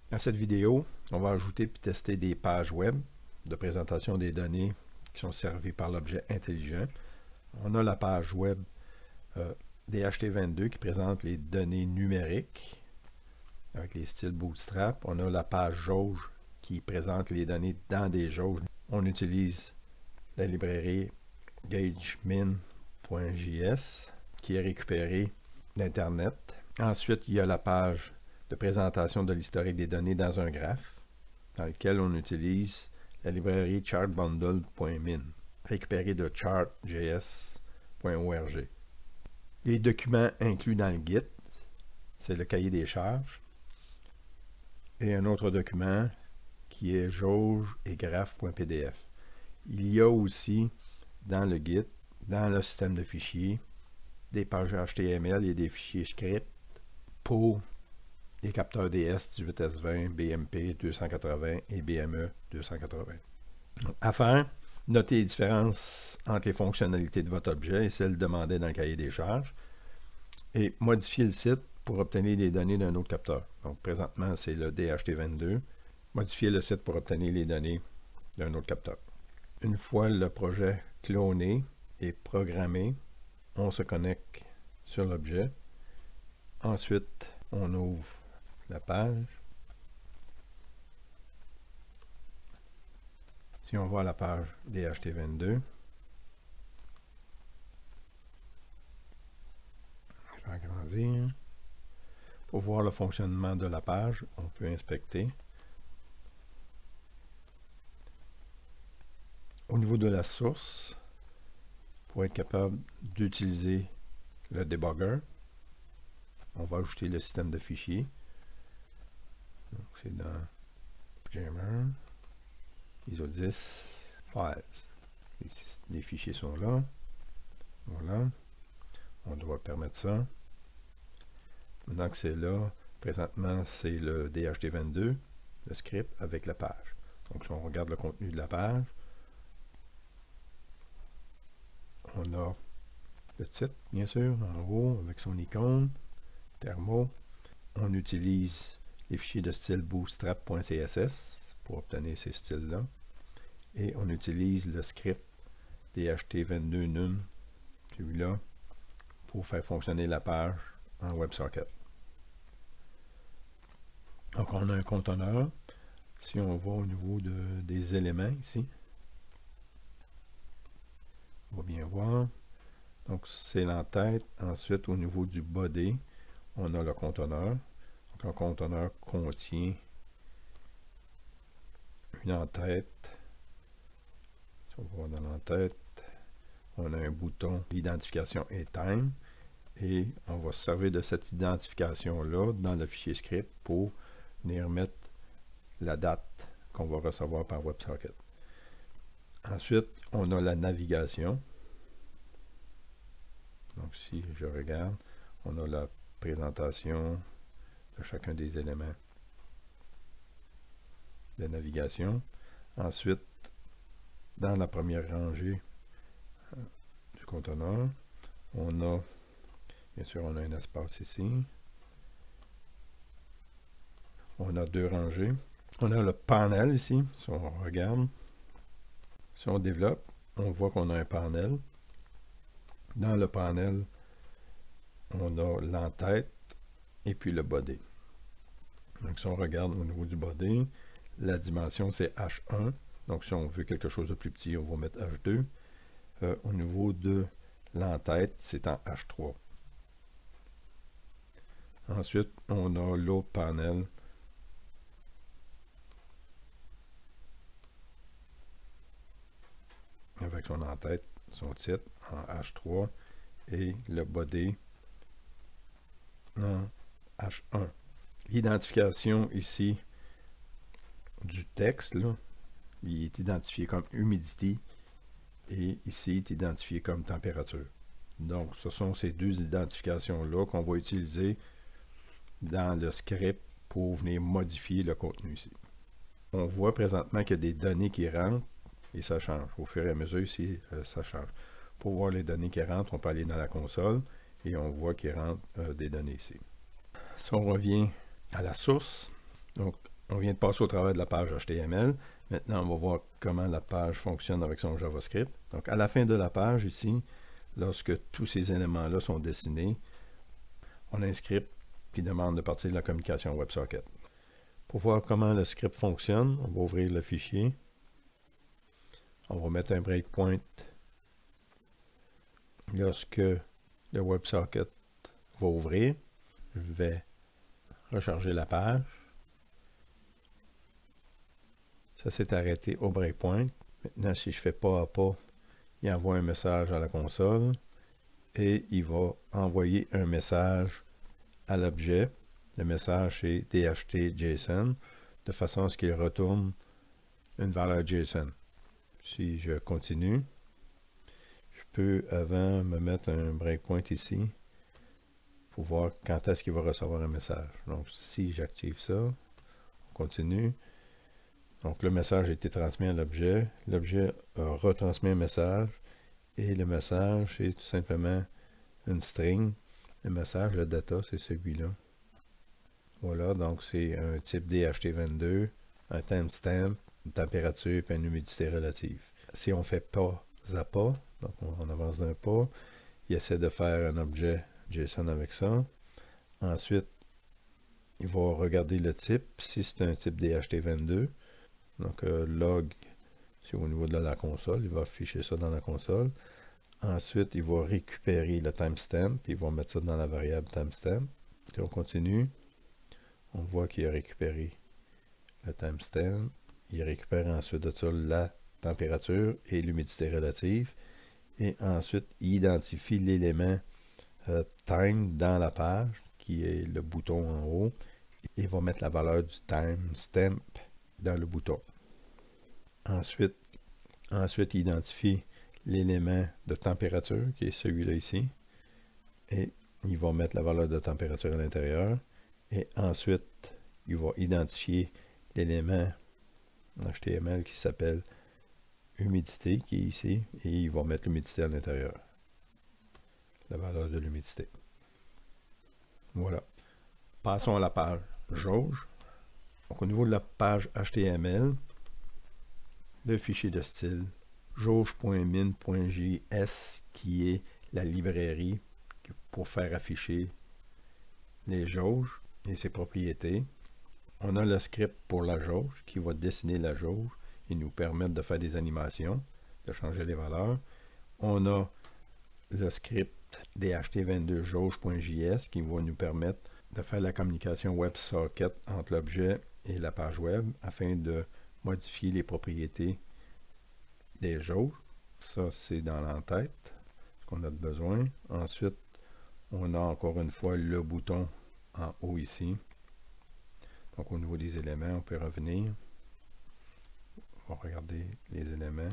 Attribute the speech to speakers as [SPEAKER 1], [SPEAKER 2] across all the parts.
[SPEAKER 1] Dans cette vidéo, on va ajouter et tester des pages web de présentation des données qui sont servies par l'objet intelligent. On a la page web DHT22 qui présente les données numériques avec les styles Bootstrap. On a la page jauge qui présente les données dans des jauges. On utilise la librairie GaugeMin.js qui est récupérée d'Internet. Ensuite, il y a la page de présentation de l'historique des données dans un graphe, dans lequel on utilise la librairie chartbundle.min, récupérée de chartjs.org. Les documents inclus dans le Git, c'est le cahier des charges, et un autre document qui est jauge et graph.pdf. Il y a aussi dans le Git, dans le système de fichiers, des pages HTML et des fichiers script pour les capteurs DS18S20, BMP 280 et BME 280. À faire, notez les différences entre les fonctionnalités de votre objet et celles demandées dans le cahier des charges et modifier le site pour obtenir les données d'un autre capteur. Donc présentement, c'est le DHT22. Modifier le site pour obtenir les données d'un autre capteur. Une fois le projet cloné et programmé, on se connecte sur l'objet. Ensuite, on ouvre la page. Si on va à la page DHT22, je vais agrandir. Pour voir le fonctionnement de la page, on peut inspecter. Au niveau de la source, pour être capable d'utiliser le debugger, on va ajouter le système de fichiers. Donc c'est dans Jammer, ISO 10, Files. Les fichiers sont là. Voilà. On doit permettre ça. Maintenant que c'est là, présentement c'est le DHT22, le script avec la page. Donc si on regarde le contenu de la page, on a le titre, bien sûr, en haut, avec son icône, thermo. On utilise les fichiers de style bootstrap.css pour obtenir ces styles-là. Et on utilise le script DHT22num, celui-là, pour faire fonctionner la page en WebSocket. Donc on a un conteneur. Si on va au niveau des éléments ici, on va bien voir. Donc c'est l'entête. Ensuite, au niveau du body, on a le conteneur. Donc un conteneur contient une entête. Si on va dans l'entête, on a un bouton d'identification et time. Et on va se servir de cette identification-là dans le fichier script pour venir mettre la date qu'on va recevoir par WebSocket. Ensuite, on a la navigation. Donc si je regarde, on a la présentation de chacun des éléments de navigation. Ensuite, dans la première rangée du conteneur, on a, bien sûr, on a un espace ici. On a deux rangées. On a le panel ici, si on regarde. Si on développe, on voit qu'on a un panel. Dans le panel, on a l'entête et puis le body. Donc si on regarde au niveau du body, la dimension c'est H1. Donc si on veut quelque chose de plus petit, on va mettre H2. Au niveau de l'entête, c'est en H3. Ensuite, on a l'autre panel. Avec son entête, son titre en H3 et le body en H1. L'identification ici du texte, là, il est identifié comme humidity et ici il est identifié comme température. Donc ce sont ces deux identifications-là qu'on va utiliser dans le script pour venir modifier le contenu ici. On voit présentement qu'il y a des données qui rentrent et ça change. Au fur et à mesure ici, ça change. Pour voir les données qui rentrent, on peut aller dans la console et on voit qu'il rentre des données ici. Si on revient à la source, donc On vient de passer au travers de la page HTML. Maintenant, on va voir comment la page fonctionne avec son JavaScript. Donc, à la fin de la page, ici, lorsque tous ces éléments-là sont dessinés, on a un script qui demande de partir de la communication WebSocket. Pour voir comment le script fonctionne, on va ouvrir le fichier. On va mettre un breakpoint lorsque le WebSocket va ouvrir. Je vais recharger la page. Ça s'est arrêté au breakpoint. Maintenant, si je fais pas à pas, il envoie un message à la console et il va envoyer un message à l'objet. Le message c'est DHT-JSON de façon à ce qu'il retourne une valeur JSON. Si je continue, je peux avant me mettre un breakpoint ici pour voir quand est-ce qu'il va recevoir un message. Donc si j'active ça, on continue. Donc le message a été transmis à l'objet. L'objet a retransmis un message et le message c'est tout simplement une string. Le message, le data, c'est celui-là. Voilà, donc c'est un type DHT22, un timestamp, une température et une humidité relative. Si on fait pas à pas, donc on avance d'un pas, il essaie de faire un objet JSON avec ça. Ensuite, il va regarder le type, si c'est un type DHT22. Donc log, c'est au niveau de la console, il va afficher ça dans la console. Ensuite, il va récupérer le timestamp, puis il va mettre ça dans la variable timestamp. Et on continue. On voit qu'il a récupéré le timestamp. Il récupère ensuite de ça la température et l'humidité relative. Et ensuite, il identifie l'élément time dans la page, qui est le bouton en haut. Il va mettre la valeur du timestamp dans le bouton. Ensuite, il identifie l'élément de température, qui est celui-là ici. Et il va mettre la valeur de température à l'intérieur. Et ensuite, il va identifier l'élément HTML qui s'appelle humidité, qui est ici, et il va mettre l'humidité à l'intérieur. La valeur de l'humidité. Voilà. Passons à la page jauge. Donc, au niveau de la page HTML, le fichier de style jauge.min.js, qui est la librairie pour faire afficher les jauges et ses propriétés. On a le script pour la jauge qui va dessiner la jauge et nous permettre de faire des animations, de changer les valeurs. On a le script DHT22 jauge.js qui va nous permettre de faire la communication WebSocket entre l'objet et la page web afin de modifier les propriétés des jauges. Ça, c'est dans l'entête, ce qu'on a besoin. Ensuite, on a encore une fois le bouton en haut ici. Donc au niveau des éléments, on peut revenir. On va regarder les éléments.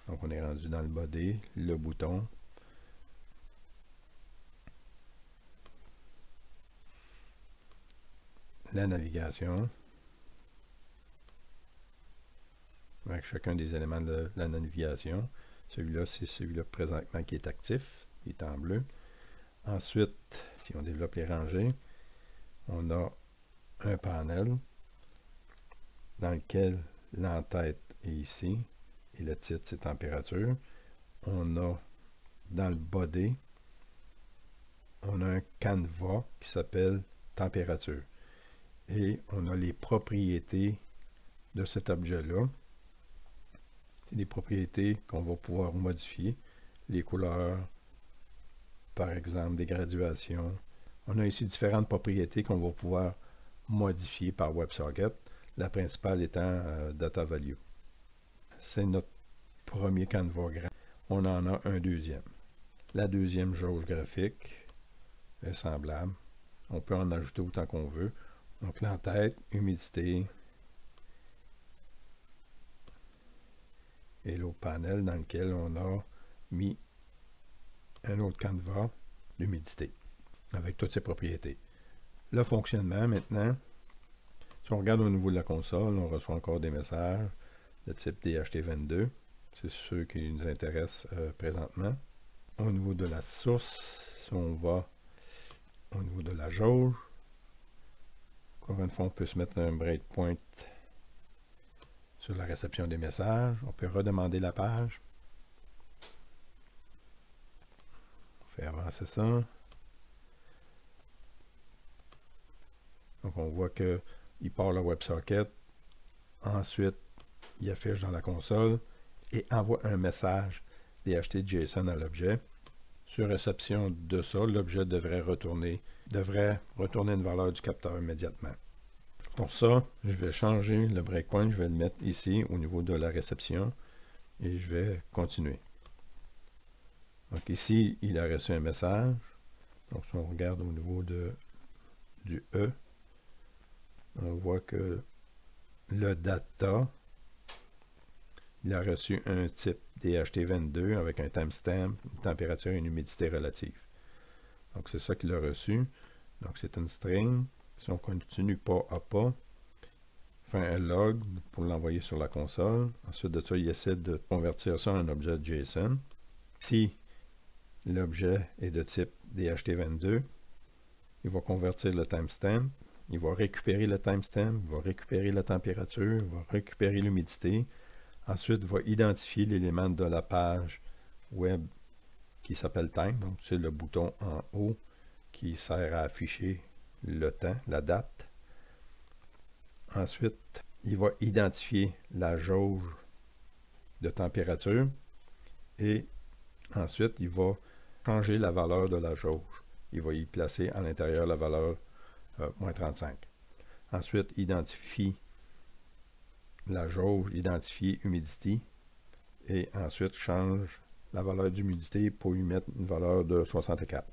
[SPEAKER 1] Donc on est rendu dans le body, le bouton. La navigation. Avec chacun des éléments de la navigation. Celui-là, c'est celui-là présentement qui est actif. Il est en bleu. Ensuite, si on développe les rangées, on a un panel dans lequel l'entête est ici et le titre c'est température. On a dans le body, on a un canevas qui s'appelle température et on a les propriétés de cet objet-là. C'est des propriétés qu'on va pouvoir modifier, les couleurs, par exemple des graduations. On a ici différentes propriétés qu'on va pouvoir modifier par WebSocket, la principale étant Data Value. C'est notre premier canevas graphique. On en a un deuxième. La deuxième jauge graphique est semblable. On peut en ajouter autant qu'on veut. Donc l'entête, humidité et l'autre panel dans lequel on a mis un autre canevas d'humidité avec toutes ses propriétés. Le fonctionnement maintenant, si on regarde au niveau de la console, on reçoit encore des messages de type DHT22. C'est ceux qui nous intéressent présentement. Au niveau de la source, si on va au niveau de la jauge, Encore une fois, on peut se mettre un breakpoint sur la réception des messages. On peut redemander la page. On fait avancer ça. Donc on voit qu'il part le WebSocket. Ensuite, il affiche dans la console et envoie un message DHT-JSON à l'objet. Sur réception de ça, l'objet devrait retourner une valeur du capteur immédiatement. Pour ça, je vais changer le breakpoint, je vais le mettre ici au niveau de la réception et je vais continuer. Donc ici, il a reçu un message. Donc si on regarde au niveau du E, on voit que le data, il a reçu un type DHT22 avec un timestamp, une température et une humidité relative. Donc c'est ça qu'il a reçu. Donc c'est une string. Si on continue pas à pas, fait un log pour l'envoyer sur la console. Ensuite de ça, il essaie de convertir ça en un objet JSON. Si l'objet est de type DHT22, il va convertir le timestamp. Il va récupérer le timestamp, il va récupérer la température, il va récupérer l'humidité. Ensuite, il va identifier l'élément de la page web qui s'appelle Time. Donc, c'est le bouton en haut qui sert à afficher le temps, la date. Ensuite, il va identifier la jauge de température et ensuite, il va changer la valeur de la jauge. Il va y placer à l'intérieur la valeur moins 35. Ensuite, identifie la jauge, identifie humidité et ensuite change la valeur d'humidité pour lui mettre une valeur de 64.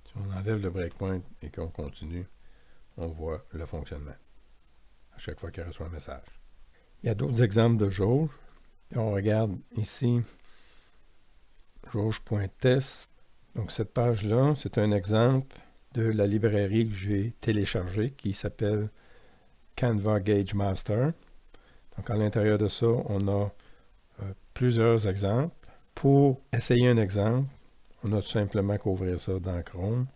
[SPEAKER 1] Si on enlève le breakpoint et qu'on continue, on voit le fonctionnement à chaque fois qu'il reçoit un message. Il y a d'autres exemples de jauge. On regarde ici jauge.test. Donc cette page-là, c'est un exemple de la librairie que j'ai téléchargée qui s'appelle Canva Gauge Master. Donc à l'intérieur de ça, on a plusieurs exemples. Pour essayer un exemple, on a tout simplement qu'à ouvrir ça dans Chrome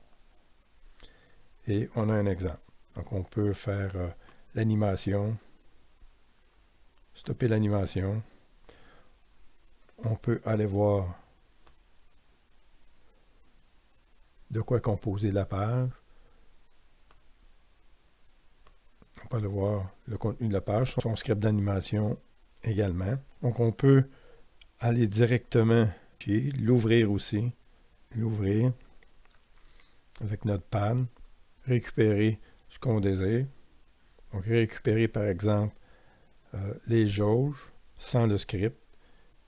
[SPEAKER 1] et on a un exemple. Donc on peut faire l'animation, stopper l'animation. On peut aller voir de quoi composer la page. On peut aller voir le contenu de la page, son script d'animation également. Donc on peut aller directement chez l'ouvrir aussi, l'ouvrir avec notre pad, récupérer ce qu'on désire. Donc récupérer par exemple les jauges sans le script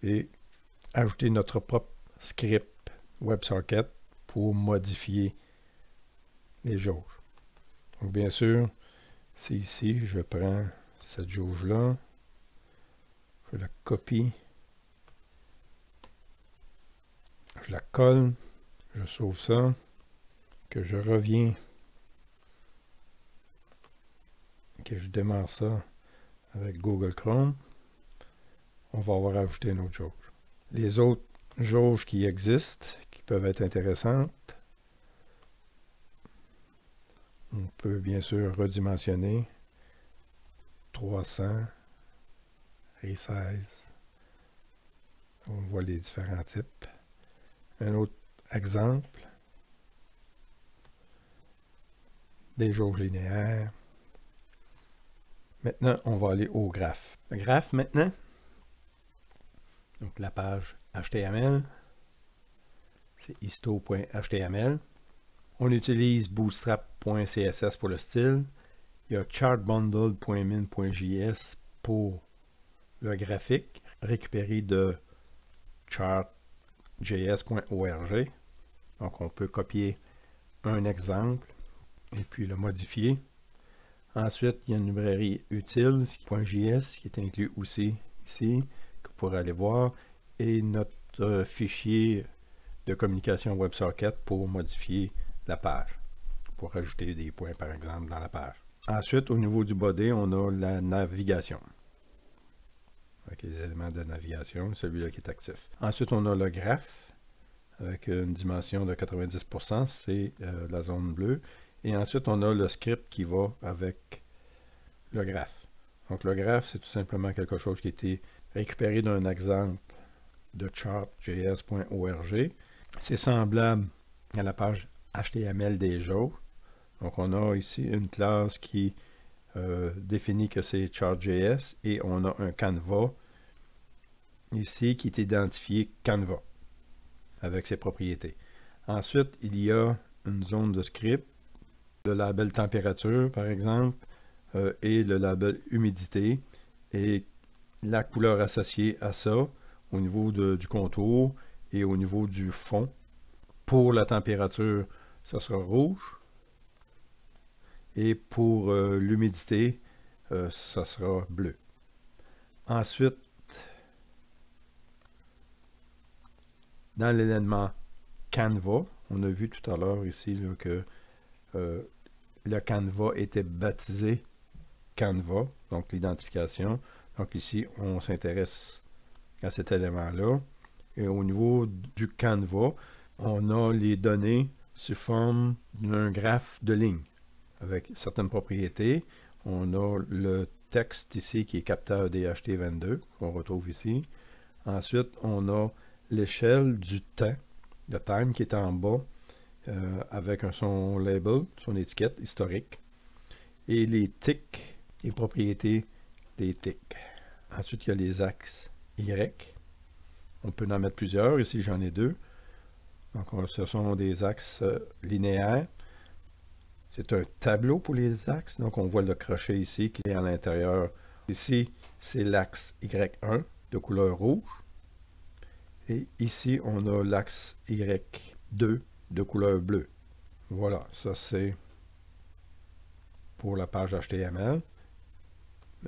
[SPEAKER 1] et ajouter notre propre script WebSocket pour modifier les jauges. Donc bien sûr, c'est ici, je prends cette jauge-là, je la copie, je la colle, je sauve ça, que je reviens, que je démarre ça avec Google Chrome, on va avoir ajouté une autre jauge. Les autres jauges qui existent, qui peuvent être intéressantes, on peut bien sûr redimensionner 300 et 16. On voit les différents types. Un autre exemple, des jauges linéaires. Maintenant, on va aller au graphe. Le graphe maintenant, donc la page HTML, c'est histo.html. On utilise bootstrap.css pour le style. Il y a chartbundle.min.js pour le graphique, récupéré de chartjs.org. Donc on peut copier un exemple et puis le modifier. Ensuite, il y a une librairie utils.js qui est inclus aussi ici, que vous pourrez aller voir, et notre fichier de communication WebSocket pour modifier la page, pour ajouter des points par exemple dans la page. Ensuite, au niveau du body, on a la navigation. Avec les éléments de navigation, celui-là qui est actif. Ensuite, on a le graphe avec une dimension de 90%, c'est la zone bleue. Et ensuite, on a le script qui va avec le graphe. Donc, le graphe, c'est tout simplement quelque chose qui a été récupéré d'un exemple de chart.js.org. C'est semblable à la page HTML des jauges. Donc, on a ici une classe qui définit que c'est chart.js et on a un canevas ici qui est identifié Canva avec ses propriétés. Ensuite, il y a une zone de script, le label température par exemple, et le label humidité et la couleur associée à ça au niveau du contour et au niveau du fond. Pour la température, ça sera rouge. Et pour l'humidité, ça sera bleu. Ensuite, dans l'élément Canva, on a vu tout à l'heure ici là, que le Canva était baptisé Canva, donc l'identification. Donc ici, on s'intéresse à cet élément-là. Et au niveau du Canva, on a les données sous forme d'un graphe de lignes avec certaines propriétés. On a le texte ici qui est capteur DHT22 qu'on retrouve ici. Ensuite, on a l'échelle du temps, le time qui est en bas avec son label, son étiquette historique. Et les ticks, les propriétés des ticks. Ensuite, il y a les axes Y. On peut en mettre plusieurs. Ici, j'en ai deux. Donc, ce sont des axes linéaires. C'est un tableau pour les axes. Donc, on voit le crochet ici qui est à l'intérieur. Ici, c'est l'axe Y1 de couleur rouge. Et ici, on a l'axe Y2 de couleur bleue. Voilà, ça c'est pour la page HTML.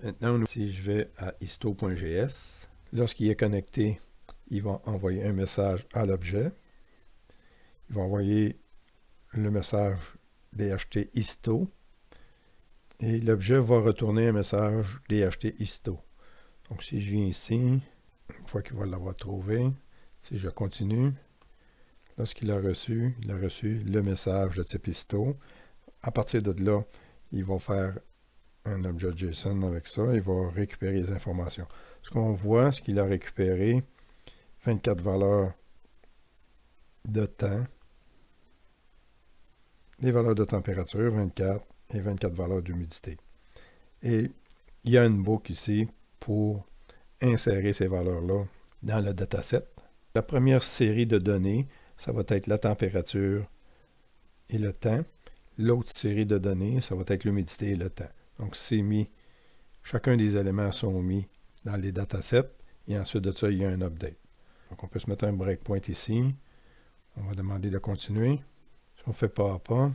[SPEAKER 1] Maintenant, si je vais à histo.js, lorsqu'il est connecté, il va envoyer un message à l'objet. Il va envoyer le message DHT histo et l'objet va retourner un message DHT histo. Donc si je viens ici, une fois qu'il va l'avoir trouvé, si je continue, lorsqu'il a reçu, il a reçu le message de type histo. À partir de là, il va faire un objet JSON avec ça, il va récupérer les informations. Ce qu'on voit, c'est qu'il a récupéré 24 valeurs de temps, les valeurs de température, 24, et 24 valeurs d'humidité. Et il y a une boucle ici pour insérer ces valeurs-là dans le dataset. La première série de données, ça va être la température et le temps. L'autre série de données, ça va être l'humidité et le temps. Donc, c'est mis, chacun des éléments sont mis dans les datasets et ensuite de ça, il y a un update. Donc, on peut se mettre un breakpoint ici. On va demander de continuer. Si on fait pas à pas,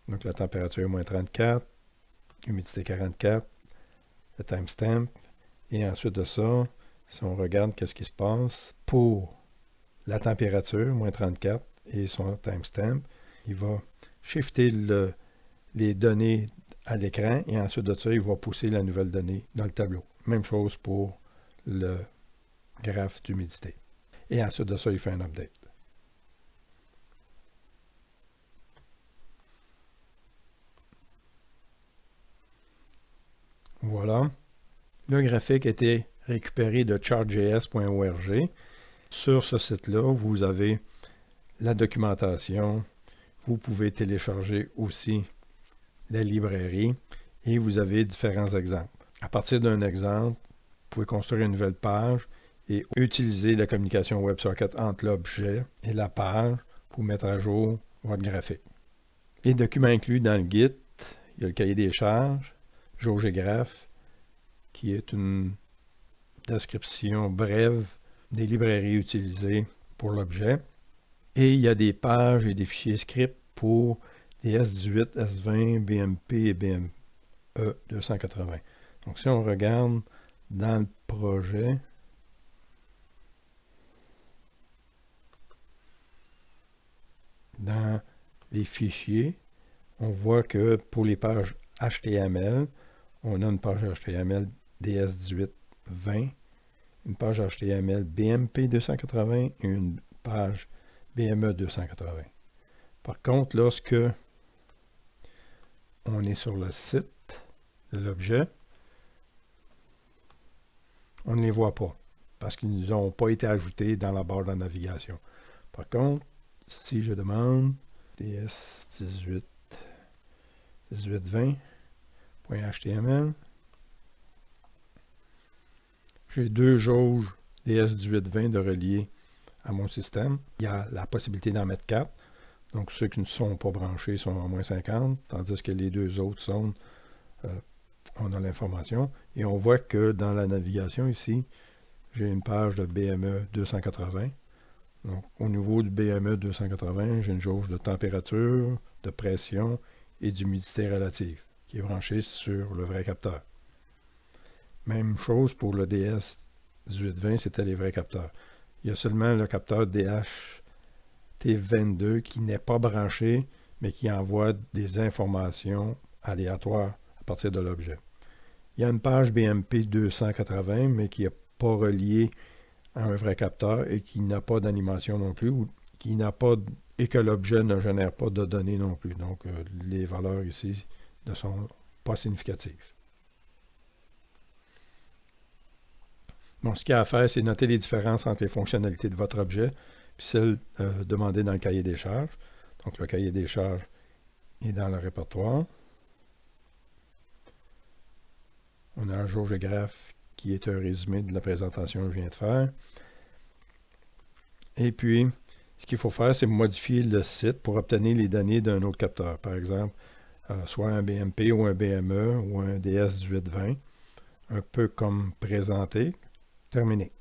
[SPEAKER 1] donc la température est moins 34, l'humidité 44, le timestamp, et ensuite de ça, si on regarde qu'est-ce qui se passe pour la température, moins 34, et son timestamp, il va shifter les données à l'écran, et ensuite de ça, il va pousser la nouvelle donnée dans le tableau. Même chose pour le graphe d'humidité. Et ensuite de ça, il fait un update. Voilà. Le graphique a été récupéré de chartjs.org. Sur ce site-là, vous avez la documentation. Vous pouvez télécharger aussi la librairie et vous avez différents exemples. À partir d'un exemple, vous pouvez construire une nouvelle page et utiliser la communication WebSocket entre l'objet et la page pour mettre à jour votre graphique. Les documents inclus dans le Git, il y a le cahier des charges, GeoGégraphe, qui est une description brève des librairies utilisées pour l'objet. Et il y a des pages et des fichiers scripts pour les S18, S20, BMP et BME 280. Donc si on regarde dans le projet, dans les fichiers, on voit que pour les pages HTML, on a une page HTML DS18 20, une page HTML BMP 280 et une page BME 280. Par contre, lorsque on est sur le site de l'objet, on ne les voit pas parce qu'ils n'ont pas été ajoutés dans la barre de navigation. Par contre, si je demande ds1820.html, j'ai deux jauges DS1820 de relier à mon système. Il y a la possibilité d'en mettre 4. Donc, ceux qui ne sont pas branchés sont à moins 50, tandis que les deux autres zones, on a l'information. Et on voit que dans la navigation ici, j'ai une page de BME 280. Donc, au niveau du BME 280, j'ai une jauge de température, de pression et d'humidité relative qui est branchée sur le vrai capteur. Même chose pour le DS1820, c'était les vrais capteurs. Il y a seulement le capteur DHT22 qui n'est pas branché, mais qui envoie des informations aléatoires à partir de l'objet. Il y a une page BMP 280, mais qui n'est pas reliée à un vrai capteur et qui n'a pas d'animation non plus, ou qui n'a pas et que l'objet ne génère pas de données non plus. Donc, les valeurs ici ne sont pas significatives. Bon, ce qu'il y a à faire, c'est noter les différences entre les fonctionnalités de votre objet puis celles demandées dans le cahier des charges. Donc, le cahier des charges est dans le répertoire. On a un jauge de graphe qui est un résumé de la présentation que je viens de faire. Et puis, ce qu'il faut faire, c'est modifier le site pour obtenir les données d'un autre capteur. Par exemple, soit un BMP ou un BME ou un DS1820, un peu comme présenté. Terminé.